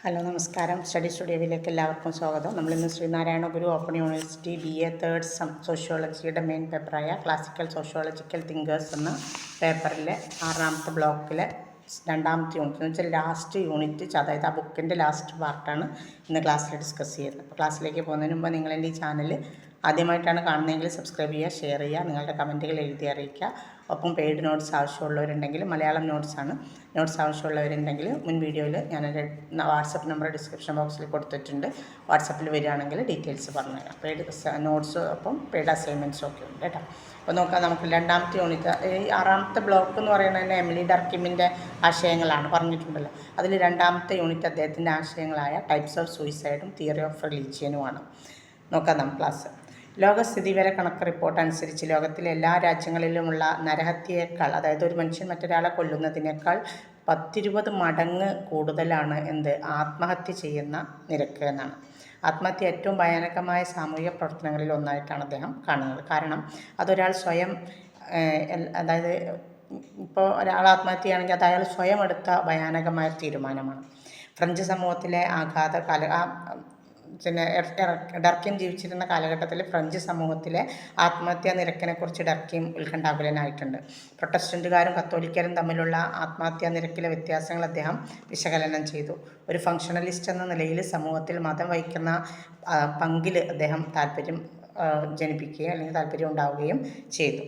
Hello നമസ്കാരം. Study സ്റ്റുഡിയോയിലേക്ക് എല്ലാവർക്കും സ്വാഗതം. നമ്മളിന്ന് Sreenarayana Guru open university BA third സോഷ്യോളജിയുടെ മെയിൻ പേപ്പറായ ക്ലാസിക്കൽ സോഷ്യോളജിക്കൽ തിങ്കേഴ്സ് എന്ന പേപ്പറിലെ 6ാമത്തെ ബ്ലോക്കിലെ 2ാമത്തെ യൂണിറ്റ് എന്ന് വെച്ചാൽ ലാസ്റ്റ് യൂണിറ്റ്, അതായത് ആ ബുക്കിൻ്റെ ലാസ്റ്റ് പാർട്ടാണ് ഇന്ന് ക്ലാസ്സിൽ ഡിസ്കസ് ചെയ്യുന്നത്. അപ്പോൾ ക്ലാസ്സിലേക്ക് പോകുന്നതിന് മുമ്പ് നിങ്ങൾ എൻ്റെ ഈ ചാനൽ ആദ്യമായിട്ടാണ് കാണുന്നതെങ്കിൽ സബ്സ്ക്രൈബ് ചെയ്യുക, ഷെയർ ചെയ്യുക, നിങ്ങളുടെ കമൻറ്റുകൾ എഴുതി അറിയിക്കുക. ഒപ്പം പെയ്ഡ് നോട്ട്സ് ആവശ്യമുള്ളവരുണ്ടെങ്കിൽ, മലയാളം നോട്ട്സ് ആവശ്യമുള്ളവരുണ്ടെങ്കിൽ മുൻ വീഡിയോയിൽ ഞാനൊരു വാട്സപ്പ് നമ്പർ ഡിസ്ക്രിപ്ഷൻ ബോക്സിൽ കൊടുത്തിട്ടുണ്ട്. വാട്സപ്പിൽ വരികയാണെങ്കിൽ ഡീറ്റെയിൽസ് പറഞ്ഞുതരാം. പെയ്ഡ് നോട്ട്സ് ഒപ്പം പെയ്ഡ് അസൈൻമെൻറ്റ്സും ഒക്കെ ഉണ്ട് കേട്ടോ. അപ്പോൾ നോക്കാം, നമുക്ക് 2ാമത്തെ യൂണിറ്റ്, ഈ 6ാമത്തെ ബ്ലോക്ക് എന്ന് പറയുന്നത് തന്നെ എമിലി ഡർക്കിമിൻ്റെ ആശയങ്ങളാണ് പറഞ്ഞിട്ടുണ്ടല്ലോ. അതിൽ 2ാമത്തെ യൂണിറ്റ് അദ്ദേഹത്തിൻ്റെ ആശയങ്ങളായ ടൈപ്സ് ഓഫ് സൂയിസൈഡും തിയറി ഓഫ് റിലീജിയനുമാണ്. നോക്കാം നമുക്ക് ക്ലാസ്. ലോകസ്ഥിതിവിവര കണക്ക് റിപ്പോർട്ട് അനുസരിച്ച് ലോകത്തിലെ എല്ലാ രാജ്യങ്ങളിലുമുള്ള നരഹത്യയേക്കാൾ, അതായത് ഒരു മനുഷ്യൻ മറ്റൊരാളെ കൊല്ലുന്നതിനേക്കാൾ 10-20 മടങ്ങ് കൂടുതലാണ് ആത്മഹത്യ ചെയ്യുന്ന നിരക്ക് എന്നാണ്. ആത്മഹത്യ ഏറ്റവും ഭയാനകമായ സാമൂഹിക പ്രവർത്തനങ്ങളിൽ ഒന്നായിട്ടാണ് അദ്ദേഹം കാണുന്നത്. കാരണം അതൊരാൾ സ്വയം, അതായത് ഇപ്പോൾ ഒരാൾ ആത്മഹത്യ ചെയ്യുകയാണെങ്കിൽ അത് അയാൾ സ്വയം എടുത്ത ഭയാനകമായ തീരുമാനമാണ്. ഫ്രഞ്ച് സമൂഹത്തിലെ ഡർക്കിം ജീവിച്ചിരുന്ന കാലഘട്ടത്തിൽ ഫ്രഞ്ച് സമൂഹത്തിലെ ആത്മഹത്യാ നിരക്കിനെക്കുറിച്ച് ഡർക്കിം ഉത്കണ്ഠാകുലനായിട്ടുണ്ട്. പ്രൊട്ടസ്റ്റന്റുകാരും കത്തോലിക്കരും തമ്മിലുള്ള ആത്മഹത്യാ നിരക്കിലെ വ്യത്യാസങ്ങൾ അദ്ദേഹം വിശകലനം ചെയ്തു. ഒരു ഫങ്ഷണലിസ്റ്റ് എന്ന നിലയിൽ സമൂഹത്തിൽ മതം വഹിക്കുന്ന പങ്കിൽ അദ്ദേഹം താല്പര്യം ജനിപ്പിക്കുകയും അല്ലെങ്കിൽ താല്പര്യം ഉണ്ടാവുകയും ചെയ്തു.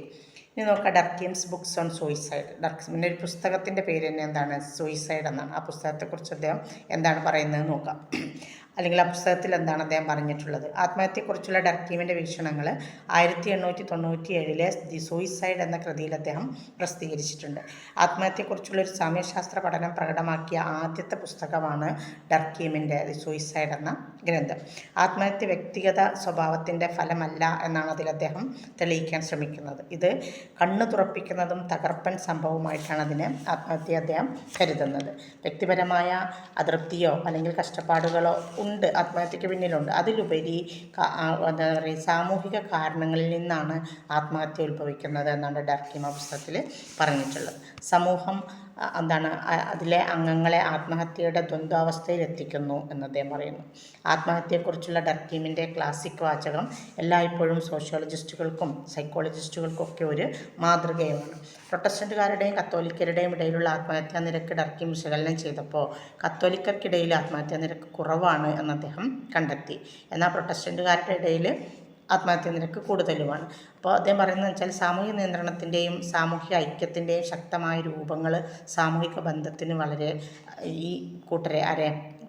ഇനി നോക്കാം, ഡർക്കിംസ് ബുക്സ് ഓൺ സൂയിസൈഡ്. ഡർക്കിമിൻ്റെ ഒരു പുസ്തകത്തിൻ്റെ പേര് തന്നെ എന്താണ്? സൂയിസൈഡ് എന്നാണ്. ആ പുസ്തകത്തെക്കുറിച്ച് അദ്ദേഹം എന്താണ് പറയുന്നത് നോക്കാം, അല്ലെങ്കിൽ ആ പുസ്തകത്തിൽ എന്താണ് അദ്ദേഹം പറഞ്ഞിട്ടുള്ളത്. ആത്മഹത്യയെക്കുറിച്ചുള്ള ഡർക്കിമിൻ്റെ വീക്ഷണങ്ങൾ 1897 ദി സൂയിസൈഡ് എന്ന കൃതിയിൽ അദ്ദേഹം പ്രസിദ്ധീകരിച്ചിട്ടുണ്ട്. ആത്മഹത്യയെക്കുറിച്ചുള്ള ഒരു സാമ്യശാസ്ത്ര പഠനം പ്രകടമാക്കിയ ആദ്യത്തെ പുസ്തകമാണ് ഡർക്കിമിൻ്റെ ദി സൂയിസൈഡ് എന്ന ഗ്രന്ഥം. ആത്മഹത്യ വ്യക്തിഗത സ്വഭാവത്തിൻ്റെ ഫലമല്ല എന്നാണ് അതിൽ അദ്ദേഹം തെളിയിക്കാൻ ശ്രമിക്കുന്നത്. ഇത് കണ്ണു തുറപ്പിക്കുന്നതും തകർപ്പൻ സംഭവമായിട്ടാണ് ആത്മഹത്യ അദ്ദേഹം കരുതുന്നത്. വ്യക്തിപരമായ അതൃപ്തിയോ അല്ലെങ്കിൽ കഷ്ടപ്പാടുകളോ ഉണ്ട്, ആത്മഹത്യക്ക് പിന്നിലുണ്ട്. അതിലുപരി എന്താ പറയുക, സാമൂഹിക കാരണങ്ങളിൽ നിന്നാണ് ആത്മഹത്യ ഉത്ഭവിക്കുന്നത് എന്നാണ് ഡർക്കിം പുസ്തകത്തിൽ പറഞ്ഞിട്ടുള്ളത്. സമൂഹം അതിലെ അംഗങ്ങളെ ആത്മഹത്യയുടെ ദ്വന്ദ്വാവസ്ഥയിൽ എത്തിക്കുന്നു എന്ന് അദ്ദേഹം പറയുന്നു. ആത്മഹത്യയെക്കുറിച്ചുള്ള ഡർക്കിമിൻ്റെ ക്ലാസിക് വാചകം എല്ലായ്പ്പോഴും സോഷ്യോളജിസ്റ്റുകൾക്കും സൈക്കോളജിസ്റ്റുകൾക്കും ഒക്കെ ഒരു മാതൃകയുമാണ്. പ്രൊട്ടസ്റ്റന്റുകാരുടെയും കത്തോലിക്കരുടെയും ഇടയിലുള്ള ആത്മഹത്യാ നിരക്ക് ഡർക്കിം വിശകലനം ചെയ്തപ്പോൾ കത്തോലിക്കർക്കിടയിൽ ആത്മഹത്യാ നിരക്ക് കുറവാണ് എന്ന് അദ്ദേഹം കണ്ടെത്തി. എന്നാൽ പ്രൊട്ടസ്റ്റന്റുകാരുടെ ഇടയിൽ ആത്മഹത്യാ നിരക്ക് കൂടുതലുമാണ്. അപ്പോൾ അദ്ദേഹം പറയുന്നത് വെച്ചാൽ സാമൂഹിക നിയന്ത്രണത്തിൻ്റെയും സാമൂഹിക ഐക്യത്തിൻ്റെയും ശക്തമായ രൂപങ്ങൾ സാമൂഹിക ബന്ധത്തിന് വളരെ ഈ കൂട്ടരെ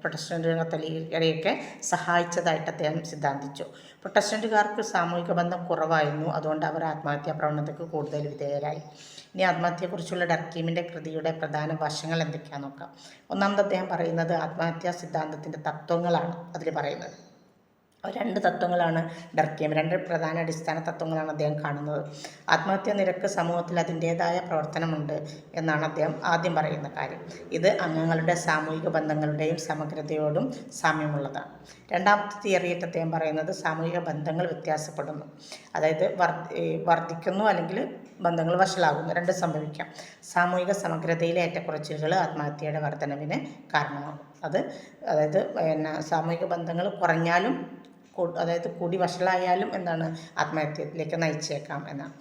പ്രൊട്ടസ്റ്റന്റ് കത്തോലിക്കരെയൊക്കെ സഹായിച്ചതായിട്ട് അദ്ദേഹം സിദ്ധാന്തിച്ചു. പ്രൊട്ടസ്റ്റന്റുകാർക്ക് സാമൂഹിക ബന്ധം കുറവായിരുന്നു, അതുകൊണ്ട് അവർ ആത്മഹത്യാ പ്രവണതയ്ക്ക് കൂടുതൽ വിധേയരായി. ഇനി ആത്മഹത്യയെക്കുറിച്ചുള്ള ഡർക്കിമിൻ്റെ കൃതിയുടെ പ്രധാന വശങ്ങൾ എന്തൊക്കെയാണെന്ന് നോക്കാം. ഒന്നാമത് അദ്ദേഹം പറയുന്നത് ആത്മഹത്യാ സിദ്ധാന്തത്തിൻ്റെ തത്വങ്ങളാണ്. അതിൽ പറയുന്നത് 2 തത്വങ്ങളാണ് ഡർക്കിം, 2 പ്രധാന അടിസ്ഥാന തത്വങ്ങളാണ് അദ്ദേഹം കാണുന്നത്. ആത്മഹത്യാ നിരക്ക് സമൂഹത്തിൽ അതിൻ്റേതായ പ്രവർത്തനമുണ്ട് എന്നാണ് അദ്ദേഹം ആദ്യം പറയുന്ന കാര്യം. ഇത് അംഗങ്ങളുടെ സാമൂഹിക ബന്ധങ്ങളുടെയും സമഗ്രതയോടും സാമ്യമുള്ളതാണ്. 2ാമത്തെ തിയറിയായിട്ട് അദ്ദേഹം പറയുന്നത് സാമൂഹിക ബന്ധങ്ങൾ വ്യത്യാസപ്പെടുന്നു, അതായത് വർദ്ധിക്കുന്നു അല്ലെങ്കിൽ ബന്ധങ്ങൾ വഷളാകുന്നു, 2 സംഭവിക്കാം. സാമൂഹിക സമഗ്രതയിലെ ഏറ്റക്കുറച്ചിലുകൾ ആത്മഹത്യയുടെ വർധനവിന് കാരണമാകും. അതായത് സാമൂഹിക ബന്ധങ്ങൾ കുറഞ്ഞാലും കൂടി വഷളായാലും ആത്മഹത്യയിലേക്ക് നയിച്ചേക്കാം എന്നാണ്.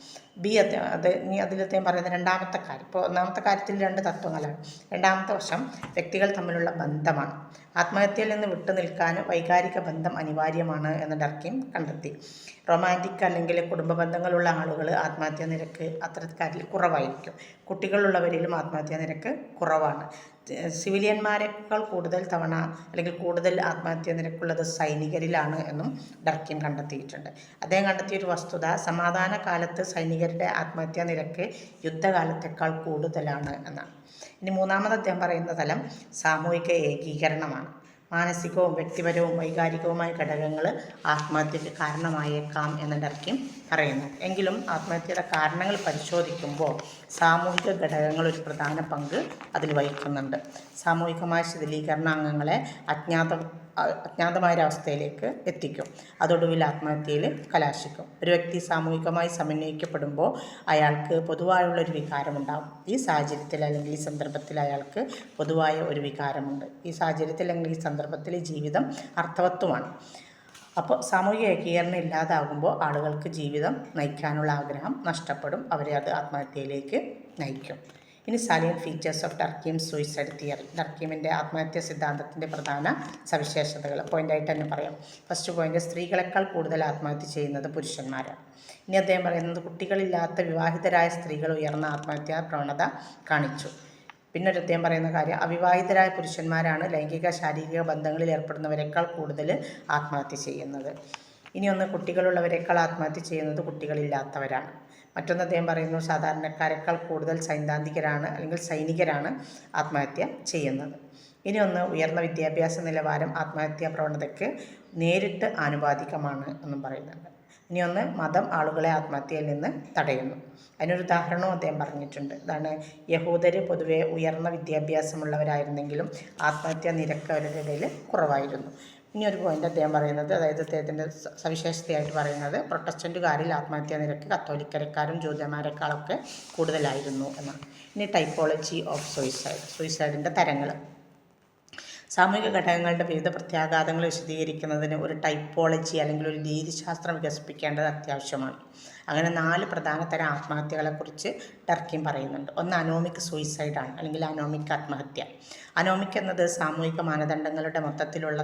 അതിലദ്ദേഹം പറയുന്നത് 2ാമത്തെ കാര്യം. ഇപ്പോൾ 1ാമത്തെ കാര്യത്തിൽ 2 തത്വങ്ങളാണ്. 2ാമത്തെ വശം വ്യക്തികൾ തമ്മിലുള്ള ബന്ധമാണ്. ആത്മഹത്യയിൽ നിന്ന് വിട്ടു നിൽക്കാൻ വൈകാരിക ബന്ധം അനിവാര്യമാണ് എന്ന് ഡർക്കിം കണ്ടെത്തി. റൊമാൻറ്റിക് അല്ലെങ്കിൽ കുടുംബ ബന്ധങ്ങളുള്ള ആളുകൾ ആത്മഹത്യാ നിരക്ക് അത്തരക്കാരിൽ കുറവായിരിക്കും. കുട്ടികളുള്ളവരിലും ആത്മഹത്യാ നിരക്ക് കുറവാണ്. സിവിലിയന്മാരെക്കാൾ കൂടുതൽ ആത്മഹത്യാ നിരക്കുള്ളത് സൈനികരിലാണ് എന്നും ഡർക്കിം കണ്ടെത്തിയിട്ടുണ്ട്. അദ്ദേഹം കണ്ടെത്തിയൊരു വസ്തുത, സമാധാന കാലത്ത് സൈനികരുടെ ആത്മഹത്യാ നിരക്ക് യുദ്ധകാലത്തേക്കാൾ കൂടുതലാണ് എന്നാണ്. ഇനി 3ാമത് അദ്ദേഹം പറയുന്ന തലം സാമൂഹിക ഏകീകരണമാണ്. മാനസികവും വ്യക്തിപരവും വൈകാരികവുമായ ഘടകങ്ങൾ ആത്മഹത്യക്ക് കാരണമായേക്കാം എന്ന് ഡർക്കിം പറയുന്നു. എങ്കിലും ആത്മഹത്യയുടെ കാരണങ്ങൾ പരിശോധിക്കുമ്പോൾ സാമൂഹിക ഘടകങ്ങൾ ഒരു പ്രധാന പങ്ക് അതിൽ വഹിക്കുന്നുണ്ട്. സാമൂഹികമായ ശിഥിലീകരണ അംഗങ്ങളെ അജ്ഞാതമായ ഒരവസ്ഥയിലേക്ക് എത്തിക്കും. അതൊടുവിൽ ആത്മഹത്യയിൽ കലാശിക്കും. ഒരു വ്യക്തി സാമൂഹികമായി സമന്വയിക്കപ്പെടുമ്പോൾ അയാൾക്ക് പൊതുവായുള്ളൊരു വികാരമുണ്ടാകും. ഈ സാഹചര്യത്തിൽ അല്ലെങ്കിൽ ഈ സന്ദർഭത്തിൽ അയാൾക്ക് പൊതുവായ ഒരു വികാരമുണ്ട്. ഈ സാഹചര്യത്തിൽ അല്ലെങ്കിൽ ഈ സന്ദർഭത്തിൽ ജീവിതം അർത്ഥവത്വമാണ്. അപ്പോൾ സാമൂഹിക ഏകീകരണം ഇല്ലാതാകുമ്പോൾ ആളുകൾക്ക് ജീവിതം നയിക്കാനുള്ള ആഗ്രഹം നഷ്ടപ്പെടും. അവരെ അത് ആത്മഹത്യയിലേക്ക് നയിക്കും. ഇനി salient features of Durkheim's suicide theory. ഡർക്കീമിൻ്റെ ആത്മഹത്യാ സിദ്ധാന്തത്തിൻ്റെ പ്രധാന സവിശേഷതകൾ പോയിൻ്റായിട്ട് തന്നെ പറയാം. ഫസ്റ്റ് പോയിൻ്റ്, സ്ത്രീകളെക്കാൾ കൂടുതൽ ആത്മഹത്യ ചെയ്യുന്നത് പുരുഷന്മാരാണ്. ഇനി അദ്ദേഹം പറയുന്നത് കുട്ടികളില്ലാത്ത വിവാഹിതരായ സ്ത്രീകൾ ഉയർന്ന ആത്മഹത്യാ പ്രവണത കാണിച്ചു. പിന്നെ ഒരു അദ്ദേഹം പറയുന്ന കാര്യം, അവിവാഹിതരായ പുരുഷന്മാരാണ് ലൈംഗിക ശാരീരിക ബന്ധങ്ങളിൽ ഏർപ്പെടുന്നവരെക്കാൾ കൂടുതൽ ആത്മഹത്യ ചെയ്യുന്നത്. ഇനി ഒന്ന്, കുട്ടികളുള്ളവരെക്കാൾ ആത്മഹത്യ ചെയ്യുന്നത് കുട്ടികളില്ലാത്തവരാണ്. മറ്റൊന്ന് അദ്ദേഹം പറയുന്നു, സാധാരണക്കാരെക്കാൾ കൂടുതൽ സൈദ്ധാന്തികരാണ് അല്ലെങ്കിൽ സൈനികരാണ് ആത്മഹത്യ ചെയ്യുന്നത്. ഇനി ഒന്ന്, ഉയർന്ന വിദ്യാഭ്യാസ നിലവാരം ആത്മഹത്യാ പ്രവണതയ്ക്ക് നേരിട്ട് ആനുപാതികമാണ് എന്നും പറയുന്നുണ്ട്. ഇനി ഒന്ന്, മതം ആളുകളെ ആത്മഹത്യയിൽ നിന്ന് തടയുന്നു. അതിനൊരു ഉദാഹരണവും അദ്ദേഹം പറഞ്ഞിട്ടുണ്ട്. അതാണ്, യഹൂദർ പൊതുവെ ഉയർന്ന വിദ്യാഭ്യാസമുള്ളവരായിരുന്നെങ്കിലും ആത്മഹത്യാ നിരക്ക് അവരുടെ ഇടയിൽ കുറവായിരുന്നു. ഇനി ഒരു പോയിന്റ് അദ്ദേഹം പറയുന്നത്, അതായത് അദ്ദേഹത്തിൻ്റെ സവിശേഷതയായിട്ട് പറയുന്നത്, പ്രൊട്ടസ്റ്റൻറ്റുകാരിൽ ആത്മഹത്യാ നിരക്ക് കത്തോലിക്കരെക്കാരും ജൂതന്മാരെക്കാളൊക്കെ കൂടുതലായിരുന്നു എന്നാണ്. ഇനി ടൈപ്പോളജി ഓഫ് സൂയിസൈഡിൻ്റെ തരങ്ങൾ. സാമൂഹിക ഘടകങ്ങളുടെ വിവിധ പ്രത്യാഘാതങ്ങൾ വിശദീകരിക്കുന്നതിന് ഒരു ടൈപ്പോളജി അല്ലെങ്കിൽ ഒരു രീതിശാസ്ത്രം വികസിപ്പിക്കേണ്ടത് അത്യാവശ്യമാണ്. അങ്ങനെ 4 പ്രധാന തരം ആത്മഹത്യകളെക്കുറിച്ച് ഡർക്കീം പറയുന്നുണ്ട്. ഒന്ന്, അനോമിക് സൂയിസൈഡാണ് അല്ലെങ്കിൽ അനോമിക് ആത്മഹത്യ. അനോമിക് എന്നത് സാമൂഹിക മാനദണ്ഡങ്ങളുടെ മൊത്തത്തിലുള്ള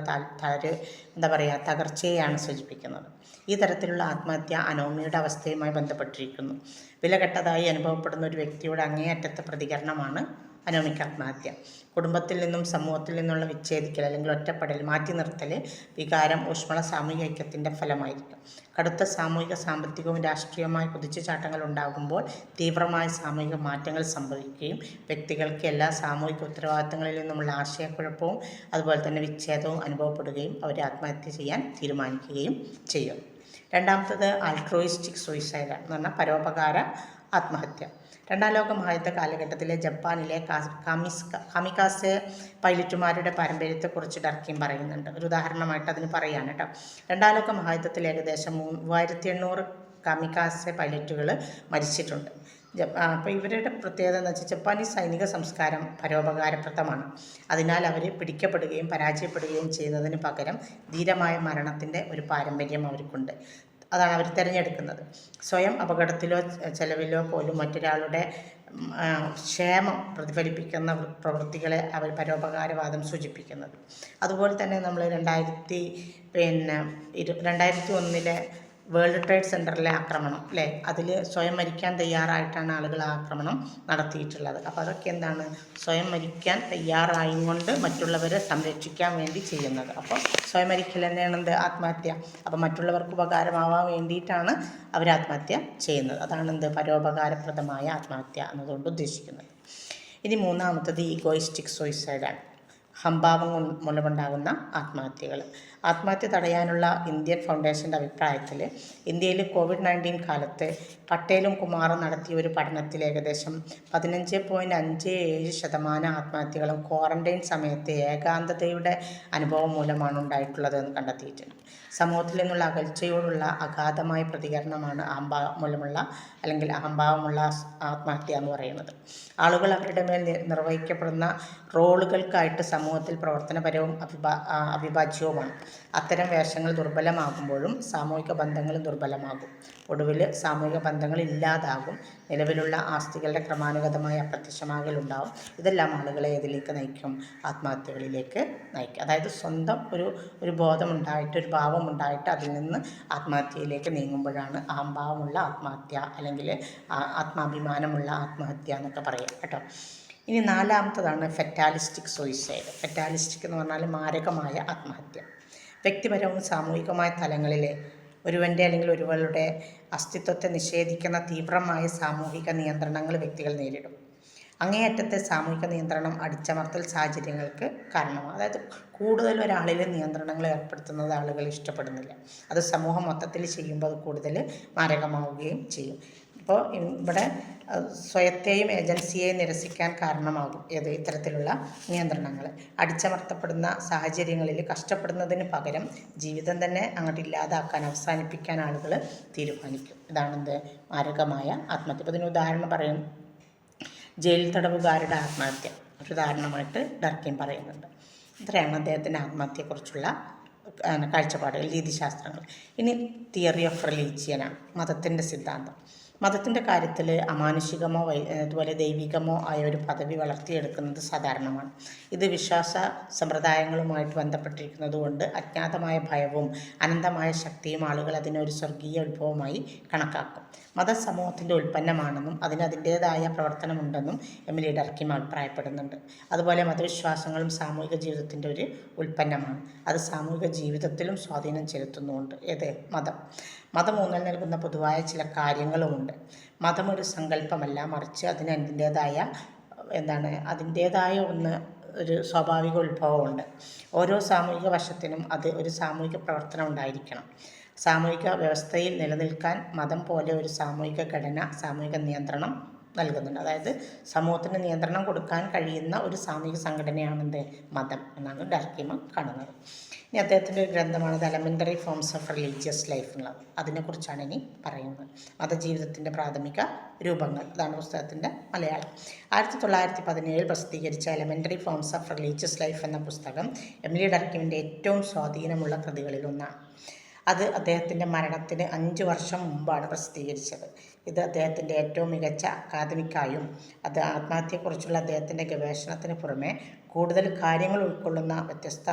തകർച്ചയെയാണ് സൂചിപ്പിക്കുന്നത്. ഈ തരത്തിലുള്ള ആത്മഹത്യ അനോമിയുടെ അവസ്ഥയുമായി ബന്ധപ്പെട്ടിരിക്കുന്നു. വിലകെട്ടതായി അനുഭവപ്പെടുന്ന ഒരു വ്യക്തിയുടെ അങ്ങേയറ്റത്തെ പ്രതികരണമാണ് അനോമിക് ആത്മഹത്യ. കുടുംബത്തിൽ നിന്നും സമൂഹത്തിൽ നിന്നുള്ള വിച്ഛേദിക്കൽ അല്ലെങ്കിൽ ഒറ്റപ്പെടൽ, മാറ്റി നിർത്തൽ വികാരം ഊഷ്മള സാമൂഹിക ഐക്യത്തിൻ്റെ ഫലമായിരിക്കും. കടുത്ത സാമൂഹിക സാമ്പത്തികവും രാഷ്ട്രീയവുമായ കുതിച്ചുചാട്ടങ്ങൾ ഉണ്ടാകുമ്പോൾ തീവ്രമായ സാമൂഹിക മാറ്റങ്ങൾ സംഭവിക്കുകയും വ്യക്തികൾക്ക് എല്ലാ സാമൂഹിക ഉത്തരവാദിത്തങ്ങളിൽ നിന്നുമുള്ള ആശയക്കുഴപ്പവും അതുപോലെ തന്നെ വിച്ഛേദവും അനുഭവപ്പെടുകയും അവർ ആത്മഹത്യ ചെയ്യാൻ തീരുമാനിക്കുകയും ചെയ്യും. രണ്ടാമത്തത് ആൾട്രോയിസ്റ്റിക് സൂയിസൈഡ് എന്ന് പറഞ്ഞാൽ പരോപകാര ആത്മഹത്യ. രണ്ടാം ലോക മഹായുദ്ധ കാലഘട്ടത്തിലെ ജപ്പാനിലെ കാമിക്കാസെ പൈലറ്റുമാരുടെ പാരമ്പര്യത്തെക്കുറിച്ച് ഡർക്കീം പറയുന്നുണ്ട്. ഒരു ഉദാഹരണമായിട്ട് അതിന് പറയാണ് കേട്ടോ. രണ്ടാം ലോക മഹായുദ്ധത്തിൽ ഏകദേശം 3800 കാമിക്കാസെ പൈലറ്റുകൾ മരിച്ചിട്ടുണ്ട്. അപ്പോൾ ഇവരുടെ പ്രത്യേകത എന്ന് വെച്ചാൽ ജപ്പാനീസ് സൈനിക സംസ്കാരം പരോപകാരപ്രദമാണ്. അതിനാൽ അവർ പിടിക്കപ്പെടുകയും പരാജയപ്പെടുകയും ചെയ്യുന്നതിന് പകരം ധീരമായ മരണത്തിൻ്റെ ഒരു പാരമ്പര്യം അവർക്കുണ്ട്. അതാണ് അവർ തിരഞ്ഞെടുക്കുന്നത്. സ്വയം അപകടത്തിലോ ചെലവിലോ പോലും മറ്റൊരാളുടെ ക്ഷേമം പ്രതിഫലിപ്പിക്കുന്ന പ്രവൃത്തികളെ അവർ പരോപകാരവാദം സൂചിപ്പിക്കുന്നത്. അതുപോലെ തന്നെ നമ്മൾ 2001 വേൾഡ് ട്രേഡ് സെൻറ്ററിലെ ആക്രമണം അല്ലേ, അതിൽ സ്വയം മരിക്കാൻ തയ്യാറായിട്ടാണ് ആളുകൾ ആക്രമണം നടത്തിയിട്ടുള്ളത്. അപ്പോൾ അതൊക്കെ എന്താണ്, സ്വയം മരിക്കാൻ തയ്യാറായിക്കൊണ്ട് മറ്റുള്ളവരെ സംരക്ഷിക്കാൻ വേണ്ടി ചെയ്യുന്നത്. അപ്പോൾ സ്വയം മരിക്കൽ തന്നെയാണ് എന്ത്, ആത്മഹത്യ. അപ്പോൾ മറ്റുള്ളവർക്ക് ഉപകാരമാവാൻ വേണ്ടിയിട്ടാണ് അവർ ആത്മഹത്യ ചെയ്യുന്നത്. അതാണ് എന്ത്, പരോപകാരപ്രദമായ ആത്മഹത്യ എന്നതുകൊണ്ട് ഉദ്ദേശിക്കുന്നത്. ഇനി മൂന്നാമത്തത് ഈഗോയിസ്റ്റിക് സൂയിസൈഡാണ്. ഹംഭാവം മൂലമുണ്ടാകുന്ന ആത്മഹത്യകൾ. ആത്മഹത്യ തടയാനുള്ള ഇന്ത്യൻ ഫൗണ്ടേഷൻ്റെ അഭിപ്രായത്തിൽ ഇന്ത്യയിൽ COVID-19 കാലത്ത് പട്ടേലും കുമാറും നടത്തിയ ഒരു പഠനത്തിൽ ഏകദേശം 15.57% ആത്മഹത്യകളും ക്വാറന്റൈൻ സമയത്ത് ഏകാന്തതയുടെ അനുഭവം മൂലമാണ് ഉണ്ടായിട്ടുള്ളത് എന്ന് കണ്ടെത്തിയിട്ടുണ്ട്. സമൂഹത്തിൽ നിന്നുള്ള അകൽച്ചയോടുള്ള അഗാധമായ പ്രതികരണമാണ് അഹംഭാവമുള്ള ആത്മഹത്യ എന്ന് പറയുന്നത്. ആളുകൾ അവരുടെ മേൽ നിർവഹിക്കപ്പെടുന്ന റോളുകൾക്കായിട്ട് സമൂഹത്തിൽ പ്രവർത്തനപരവും അവിഭാജ്യവുമാണ്. അത്തരം വേഷങ്ങൾ ദുർബലമാകുമ്പോഴും സാമൂഹിക ബന്ധങ്ങളും ദുർബലമാകും. ഒടുവിൽ സാമൂഹിക ബന്ധങ്ങൾ ഇല്ലാതാകും. നിലവിലുള്ള ആസ്തികളുടെ ക്രമാനുഗതമായ അപ്രത്യക്ഷമാകലുണ്ടാവും. ഇതെല്ലാം ആളുകളെ ഏതിലേക്ക് നയിക്കും, ആത്മഹത്യകളിലേക്ക് നയിക്കും. അതായത് സ്വന്തം ഒരു ബോധമുണ്ടായിട്ട്, ഒരു ഭാവമുണ്ടായിട്ട് അതിൽ നിന്ന് ആത്മഹത്യയിലേക്ക് നീങ്ങുമ്പോഴാണ് അഹംഭാവമുള്ള ആത്മഹത്യ അല്ലെങ്കിൽ ആത്മാഭിമാനമുള്ള ആത്മഹത്യ എന്നൊക്കെ പറയാം കേട്ടോ. ഇനി നാലാമത്തതാണ് ഫെറ്റാലിസ്റ്റിക് സൂയിസൈഡ്. ഫെറ്റാലിസ്റ്റിക് എന്ന് പറഞ്ഞാൽ മാരകമായ ആത്മഹത്യ. വ്യക്തിപരവും സാമൂഹികമായ തലങ്ങളിൽ ഒരുവൻ്റെ അല്ലെങ്കിൽ ഒരുവളുടെ അസ്തിത്വത്തെ നിഷേധിക്കുന്ന തീവ്രമായ സാമൂഹിക നിയന്ത്രണങ്ങൾ വ്യക്തികൾ നേരിടും. അങ്ങേയറ്റത്തെ സാമൂഹിക നിയന്ത്രണം അടിച്ചമർത്തൽ സാഹചര്യങ്ങൾക്ക് കാരണമാണ്. അതായത് കൂടുതൽ ഒരാളിൽ നിയന്ത്രണങ്ങൾ ഏർപ്പെടുത്തുന്നത് ആളുകൾ ഇഷ്ടപ്പെടുന്നില്ല. അത് സമൂഹം മൊത്തത്തിൽ ചെയ്യുമ്പോൾ അത് കൂടുതൽ മാരകമാവുകയും ചെയ്യും. അപ്പോൾ ഇവിടെ സ്വയത്തെയും ഏജൻസിയെയും നിരസിക്കാൻ കാരണമാകും ഇത്തരത്തിലുള്ള നിയന്ത്രണങ്ങൾ. അടിച്ചമർത്തപ്പെടുന്ന സാഹചര്യങ്ങളിൽ കഷ്ടപ്പെടുന്നതിന് പകരം ജീവിതം തന്നെ അങ്ങോട്ട് ഇല്ലാതാക്കാൻ, അവസാനിപ്പിക്കാൻ ആളുകൾ തീരുമാനിക്കും. ഇതാണെന്ത് മാരകമായ ആത്മഹത്യ. ഇപ്പോൾ ഇതിന് ഉദാഹരണം പറയും, ജയിൽ തടവുകാരുടെ ആത്മഹത്യ ഒരു ഉദാഹരണമായിട്ട് ഡർക്കീം പറയുന്നുണ്ട്. ഇത്രയാണ് അദ്ദേഹത്തിൻ്റെ ആത്മഹത്യയെക്കുറിച്ചുള്ള കാഴ്ചപ്പാടുകൾ, രീതിശാസ്ത്രങ്ങൾ. ഇനി തിയറി ഓഫ് റിലീജിയനാണ്, മതത്തിൻ്റെ സിദ്ധാന്തം. മതത്തിൻ്റെ കാര്യത്തിൽ അമാനുഷികമോ അതുപോലെ ദൈവികമോ ആയ ഒരു പദവി വളർത്തിയെടുക്കുന്നത് സാധാരണമാണ്. ഇത് വിശ്വാസ സമ്പ്രദായങ്ങളുമായിട്ട് ബന്ധപ്പെട്ടിരിക്കുന്നതുകൊണ്ട് അജ്ഞാതമായ ഭയവും അനന്തമായ ശക്തിയും ആളുകൾ അതിനെ ഒരു സ്വർഗീയ ഉത്ഭവമായി കണക്കാക്കും. മതം സമൂഹത്തിൻ്റെ ഉൽപ്പന്നമാണെന്നും അതിൻ്റേതായ പ്രവർത്തനമുണ്ടെന്നും എമിലി ഡർക്കീം അഭിപ്രായപ്പെടുന്നുണ്ട്. അതുപോലെ മതവിശ്വാസങ്ങളും സാമൂഹിക ജീവിതത്തിൻ്റെ ഒരു ഉൽപ്പന്നമാണ്. അത് സാമൂഹിക ജീവിതത്തിലും സ്വാധീനം ചെലുത്തുന്നുമുണ്ട്. മതം ഊന്നൽ നൽകുന്ന പൊതുവായ ചില കാര്യങ്ങളുമുണ്ട്. മതം ഒരു സങ്കല്പമല്ല, മറിച്ച് അതിൻ്റേതായ ഒരു സ്വാഭാവിക ഉത്ഭവമുണ്ട്. ഓരോ സാമൂഹിക വശത്തിനും അത് ഒരു സാമൂഹിക പ്രവർത്തനം ഉണ്ടായിരിക്കണം. സാമൂഹിക വ്യവസ്ഥയിൽ നിലനിൽക്കാൻ മതം പോലെ ഒരു സാമൂഹിക ഘടന, സാമൂഹിക നിയന്ത്രണം നൽകുന്നുണ്ട്. അതായത് സമൂഹത്തിന് നിയന്ത്രണം കൊടുക്കാൻ കഴിയുന്ന ഒരു സാമൂഹിക സംഘടനയാണെന്ത് മതം എന്നാണ് ഡർക്കീം കാണുന്നത്. ഇനി അദ്ദേഹത്തിൻ്റെ ഒരു ഗ്രന്ഥമാണ് the elementary forms of religious life എന്നുള്ളത്. അതിനെക്കുറിച്ചാണ് ഇനി പറയുന്നത്. മതജീവിതത്തിൻ്റെ പ്രാഥമിക രൂപങ്ങൾ, അതാണ് പുസ്തകത്തിൻ്റെ മലയാളം. 1917 പ്രസിദ്ധീകരിച്ച elementary forms of religious life എന്ന പുസ്തകം എമിലി ഡർക്കീമിൻ്റെ ഏറ്റവും സ്വാധീനമുള്ള കൃതികളിലൊന്നാണ്. അത് അദ്ദേഹത്തിൻ്റെ മരണത്തിന് 5 വർഷം മുമ്പാണ് പ്രസിദ്ധീകരിച്ചത്. ഇത് അദ്ദേഹത്തിൻ്റെ ഏറ്റവും മികച്ച അക്കാദമിക്കായും അത് ആത്മഹത്യയെക്കുറിച്ചുള്ള അദ്ദേഹത്തിൻ്റെ ഗവേഷണത്തിന് പുറമെ കൂടുതൽ കാര്യങ്ങൾ ഉൾക്കൊള്ളുന്ന, വ്യത്യസ്ത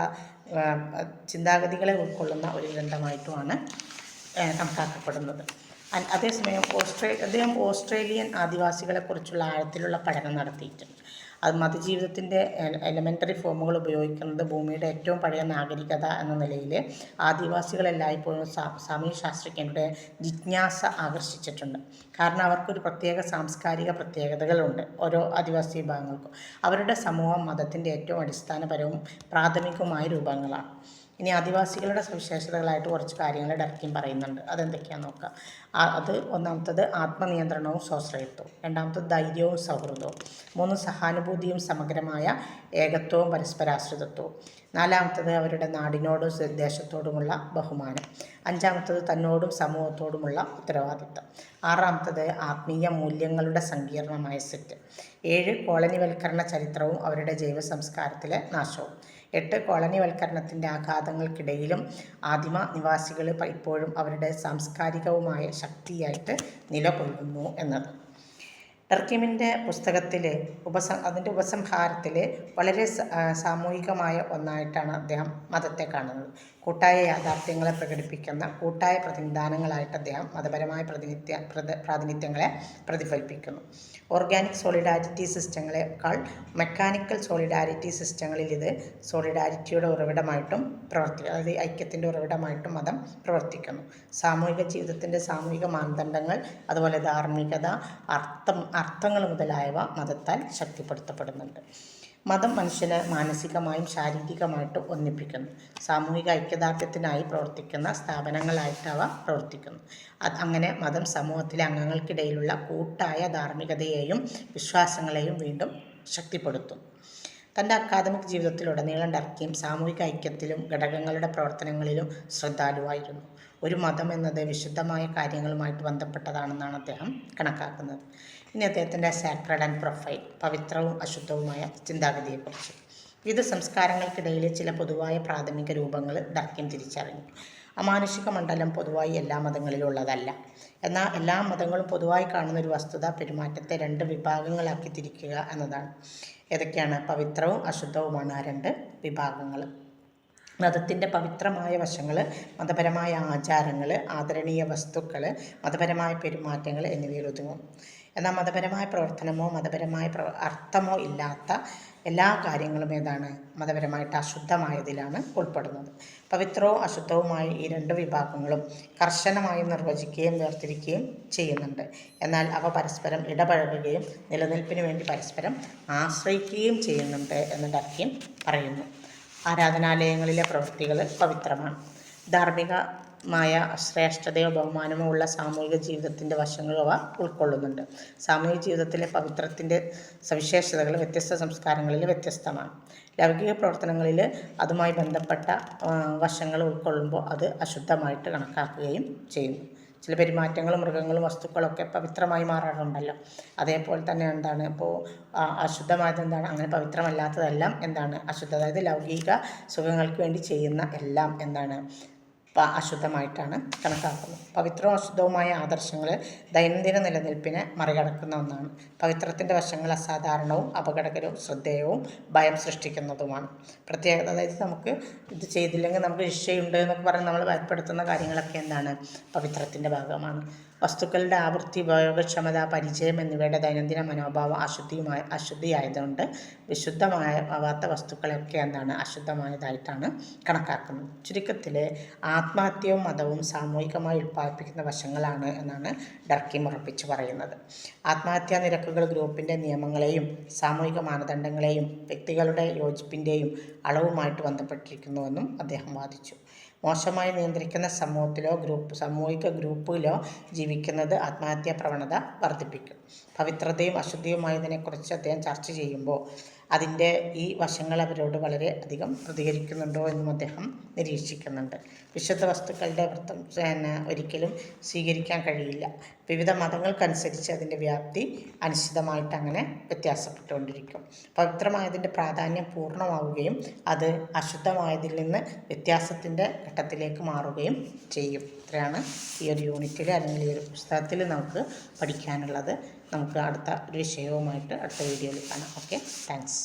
ചിന്താഗതികളെ ഉൾക്കൊള്ളുന്ന ഒരു ഗ്രന്ഥമായിട്ടുമാണ് കണക്കാക്കപ്പെടുന്നത്. അതേസമയം അദ്ദേഹം ഓസ്ട്രേലിയൻ ആദിവാസികളെക്കുറിച്ചുള്ള ആഴത്തിലുള്ള പഠനം നടത്തിയിട്ടുണ്ട്. അത് മതജീവിതത്തിൻ്റെ എലമെൻ്ററി ഫോമുകൾ ഉപയോഗിക്കുന്നത് ഭൂമിയുടെ ഏറ്റവും പഴയ നാഗരികത എന്ന നിലയിൽ ആദിവാസികളെല്ലായ്പ്പോഴും സാമൂഹ്യശാസ്ത്രജ്ഞരുടെ ജിജ്ഞാസ ആകർഷിച്ചിട്ടുണ്ട്. കാരണം അവർക്കൊരു പ്രത്യേക സാംസ്കാരിക പ്രത്യേകതകളുണ്ട്. ഓരോ ആദിവാസി വിഭാഗങ്ങൾക്കും അവരുടെ സമൂഹം മതത്തിൻ്റെ ഏറ്റവും അടിസ്ഥാനപരവും പ്രാഥമികവുമായ രൂപങ്ങളാണ്. ഇനി ആദിവാസികളുടെ സവിശേഷതകളായിട്ട് കുറച്ച് കാര്യങ്ങൾ ഡർക്കീം പറയുന്നുണ്ട്. അതെന്തൊക്കെയാണെന്ന് നോക്കാം. അത് ഒന്നാമത്തത് ആത്മനിയന്ത്രണവും സ്വാശ്രയത്വവും, രണ്ടാമത്തത് ധൈര്യവും സൗഹൃദവും, 3 സഹാനുഭൂതിയും സമഗ്രമായ ഏകത്വവും പരസ്പരാശ്രിതത്വവും, 4 അവരുടെ നാടിനോടും ദേശത്തോടുമുള്ള ബഹുമാനം, 5 തന്നോടും സമൂഹത്തോടുമുള്ള ഉത്തരവാദിത്തം, 6 ആത്മീയ മൂല്യങ്ങളുടെ സങ്കീർണമായ സെറ്റ്, 7 കോളനിവൽക്കരണ ചരിത്രവും അവരുടെ ജൈവ സംസ്കാരത്തിലെ നാശവും, 8 കോളനിവൽക്കരണത്തിൻ്റെ ആഘാതങ്ങൾക്കിടയിലും ആദിമ നിവാസികൾ ഇപ്പോഴും അവരുടെ സാംസ്കാരികവുമായ ശക്തിയായിട്ട് നിലകൊള്ളുന്നു എന്നത്. ഡർക്കീമിൻ്റെ പുസ്തകത്തിൽ അതിൻ്റെ ഉപസംഹാരത്തിൽ വളരെ സാമൂഹികമായ ഒന്നായിട്ടാണ് അദ്ദേഹം മതത്തെ കാണുന്നത്. കൂട്ടായ യാഥാർത്ഥ്യങ്ങളെ പ്രകടിപ്പിക്കുന്ന കൂട്ടായ പ്രതിനിധാനങ്ങളായിട്ട് അദ്ദേഹം മതപരമായ പ്രാതിനിധ്യങ്ങളെ പ്രതിഫലിപ്പിക്കുന്നു. ഓർഗാനിക് സോളിഡാരിറ്റി സിസ്റ്റങ്ങളെക്കാൾ മെക്കാനിക്കൽ സോളിഡാരിറ്റി സിസ്റ്റങ്ങളിൽ ഇത് സോളിഡാരിറ്റിയുടെ ഉറവിടമായിട്ടും അതായത് ഐക്യത്തിൻ്റെ ഉറവിടമായിട്ടും മതം പ്രവർത്തിക്കുന്നു. സാമൂഹിക ജീവിതത്തിൻ്റെ സാമൂഹിക മാനദണ്ഡങ്ങൾ, അതുപോലെ ധാർമ്മികത, അർത്ഥങ്ങൾ മുതലായവ മതത്താൽ ശക്തിപ്പെടുത്തപ്പെടുന്നുണ്ട്. മതം മനുഷ്യനെ മാനസികമായും ശാരീരികമായിട്ടും ഒന്നിപ്പിക്കുന്നു. സാമൂഹിക ഐക്യദാർഢ്യത്തിനായി പ്രവർത്തിക്കുന്ന സ്ഥാപനങ്ങളായിട്ട് അവ പ്രവർത്തിക്കുന്നു. അങ്ങനെ മതം സമൂഹത്തിലെ അംഗങ്ങൾക്കിടയിലുള്ള കൂട്ടായ ധാർമ്മികതയെയും വിശ്വാസങ്ങളെയും വീണ്ടും ശക്തിപ്പെടുത്തും. തൻ്റെ അക്കാദമിക് ജീവിതത്തിലുടനീളം ഡർക്കീം സാമൂഹിക ഐക്യത്തിലും ഘടകങ്ങളുടെ പ്രവർത്തനങ്ങളിലും ശ്രദ്ധാലുവായിരുന്നു. ഒരു മതം എന്നത് വിശുദ്ധമായ കാര്യങ്ങളുമായിട്ട് ബന്ധപ്പെട്ടതാണെന്നാണ് അദ്ദേഹം കണക്കാക്കുന്നത്. ഇനി അദ്ദേഹത്തിൻ്റെ സാക്രഡ് ആൻഡ് പ്രൊഫൈൻ, പവിത്രവും അശുദ്ധവുമായ ചിന്താഗതിയെക്കുറിച്ച്. വിവിധ സംസ്കാരങ്ങൾക്കിടയിലെ ചില പൊതുവായ പ്രാഥമിക രൂപങ്ങൾ ഡർക്കീം തിരിച്ചറിഞ്ഞു. അമാനുഷിക മണ്ഡലം പൊതുവായി എല്ലാ മതങ്ങളിലും ഉള്ളതല്ല. എന്നാൽ എല്ലാ മതങ്ങളും പൊതുവായി കാണുന്ന ഒരു വസ്തുത പെരുമാറ്റത്തെ 2 വിഭാഗങ്ങളാക്കി തിരിക്കുക എന്നതാണ്. ഏതൊക്കെയാണ്? പവിത്രവും അശുദ്ധവുമാണ് ആ 2 വിഭാഗങ്ങൾ. മതത്തിൻ്റെ പവിത്രമായ വശങ്ങൾ, മതപരമായ ആചാരങ്ങൾ, ആദരണീയ വസ്തുക്കൾ, മതപരമായ പെരുമാറ്റങ്ങൾ എന്നിവയിൽ ഒതുങ്ങും. എന്നാൽ മതപരമായ പ്രവർത്തനമോ മതപരമായ അർത്ഥമോ ഇല്ലാത്ത എല്ലാ കാര്യങ്ങളും മതപരമായിട്ട് അശുദ്ധമായതിലാണ് ഉൾപ്പെടുന്നത്. പവിത്രവും അശുദ്ധവുമായ ഈ 2 വിഭാഗങ്ങളും കർശനമായി നിർവചിക്കുകയും വേർതിരിക്കുകയും ചെയ്യുന്നുണ്ട്. എന്നാൽ അവ പരസ്പരം ഇടപഴകുകയും നിലനിൽപ്പിന് വേണ്ടി പരസ്പരം ആശ്രയിക്കുകയും ചെയ്യുന്നുണ്ട് എന്ന് ഡർക്കീം പറയുന്നു. ആരാധനാലയങ്ങളിലെ പ്രവൃത്തികൾ പവിത്രമാണ്. ധാർമ്മിക ശ്രേഷ്ഠതയോ ബഹുമാനമോ ഉള്ള സാമൂഹിക ജീവിതത്തിൻ്റെ വശങ്ങളും അവ ഉൾക്കൊള്ളുന്നുണ്ട്. സാമൂഹിക ജീവിതത്തിലെ പവിത്രത്തിൻ്റെ സവിശേഷതകൾ വ്യത്യസ്ത സംസ്കാരങ്ങളിൽ വ്യത്യസ്തമാണ്. ലൗകിക പ്രവർത്തനങ്ങളിൽ അതുമായി ബന്ധപ്പെട്ട വശങ്ങൾ ഉൾക്കൊള്ളുമ്പോൾ അത് അശുദ്ധമായിട്ട് കണക്കാക്കുകയും ചെയ്യുന്നു. ചില പെരുമാറ്റങ്ങളും മൃഗങ്ങളും വസ്തുക്കളൊക്കെ പവിത്രമായി മാറാറുണ്ടല്ലോ. അതേപോലെ തന്നെ എന്താണ് ഇപ്പോൾ അശുദ്ധമായത് എന്താണ്, അങ്ങനെ പവിത്രമല്ലാത്തതെല്ലാം എന്താണ് അശുദ്ധ. അതായത് ലൗകിക സുഖങ്ങൾക്ക് വേണ്ടി ചെയ്യുന്ന എല്ലാം എന്താണ് അശുദ്ധമായിട്ടാണ് കണക്കാക്കുന്നത്. പവിത്രവും അശുദ്ധവുമായ ആദർശങ്ങൾ ദൈനംദിന നിലനിൽപ്പിനെ മറികടക്കുന്ന ഒന്നാണ്. പവിത്രത്തിൻ്റെ വശങ്ങൾ അസാധാരണവും അപകടകരവും ശ്രദ്ധേയവും ഭയം സൃഷ്ടിക്കുന്നതുമാണ്. പ്രത്യേകത, അതായത് നമുക്ക് ഇത് ചെയ്തില്ലെങ്കിൽ നമുക്ക് ശിക്ഷയുണ്ട് എന്നൊക്കെ പറഞ്ഞ് നമ്മൾ ഭയപ്പെടുത്തുന്ന കാര്യങ്ങളൊക്കെ എന്താണ് പവിത്രത്തിൻ്റെ ഭാഗമാണ്. വസ്തുക്കളുടെ ആവൃത്തി, ഉപയോഗക്ഷമത, പരിചയം എന്നിവയുടെ ദൈനംദിന മനോഭാവം അശുദ്ധിയായതുകൊണ്ട് വിശുദ്ധമാവാത്ത വസ്തുക്കളൊക്കെ എന്താണ് അശുദ്ധമായതായിട്ടാണ് കണക്കാക്കുന്നത്. ചുരുക്കത്തിൽ ആത്മഹത്യയും മതവും സാമൂഹികമായി ഉൽപ്പാദിപ്പിക്കുന്ന വശങ്ങളാണ് എന്നാണ് ഡർക്കീം ഉറപ്പിച്ചു പറയുന്നത്. ആത്മഹത്യാ നിരക്കുകൾ ഗ്രൂപ്പിൻ്റെ നിയമങ്ങളെയും സാമൂഹിക മാനദണ്ഡങ്ങളെയും വ്യക്തികളുടെ യോജിപ്പിൻ്റെയും അളവുമായിട്ട് ബന്ധപ്പെട്ടിരിക്കുന്നുവെന്നും അദ്ദേഹം വാദിച്ചു. മോശമായി നിയന്ത്രിക്കുന്ന സാമൂഹിക ഗ്രൂപ്പിലോ ജീവിക്കുന്നത് ആത്മഹത്യാ പ്രവണത വർദ്ധിപ്പിക്കും. പവിത്രതയും അശുദ്ധിയുമായതിനെക്കുറിച്ച് അദ്ദേഹം ചർച്ച ചെയ്യുമ്പോൾ അതിൻ്റെ ഈ വശങ്ങൾ അവരോട് വളരെ അധികം പ്രതികരിക്കുന്നുണ്ടോ എന്നും അദ്ദേഹം നിരീക്ഷിക്കുന്നുണ്ട്. വിശുദ്ധ വസ്തുക്കളുടെ ഒരിക്കലും സ്വീകരിക്കാൻ കഴിയില്ല. വിവിധ മതങ്ങൾക്കനുസരിച്ച് അതിൻ്റെ വ്യാപ്തി അനിശ്ചിതമായിട്ട് അങ്ങനെ വ്യത്യാസപ്പെട്ടുകൊണ്ടിരിക്കും. പവിത്രമായതിൻ്റെ പ്രാധാന്യം പൂർണ്ണമാവുകയും അത് അശുദ്ധമായതിൽ നിന്ന് വ്യത്യാസത്തിൻ്റെ ഘട്ടത്തിലേക്ക് മാറുകയും ചെയ്യും. ഇത്രയാണ് ഈ ഒരു യൂണിറ്റിൽ അല്ലെങ്കിൽ ഈ ഒരു പുസ്തകത്തിൽ നമുക്ക് പഠിക്കാനുള്ളത്. നമുക്ക് അടുത്ത ഒരു വിഷയവുമായിട്ട് അടുത്ത വീഡിയോയിൽ കാണാം. Okay, thanks.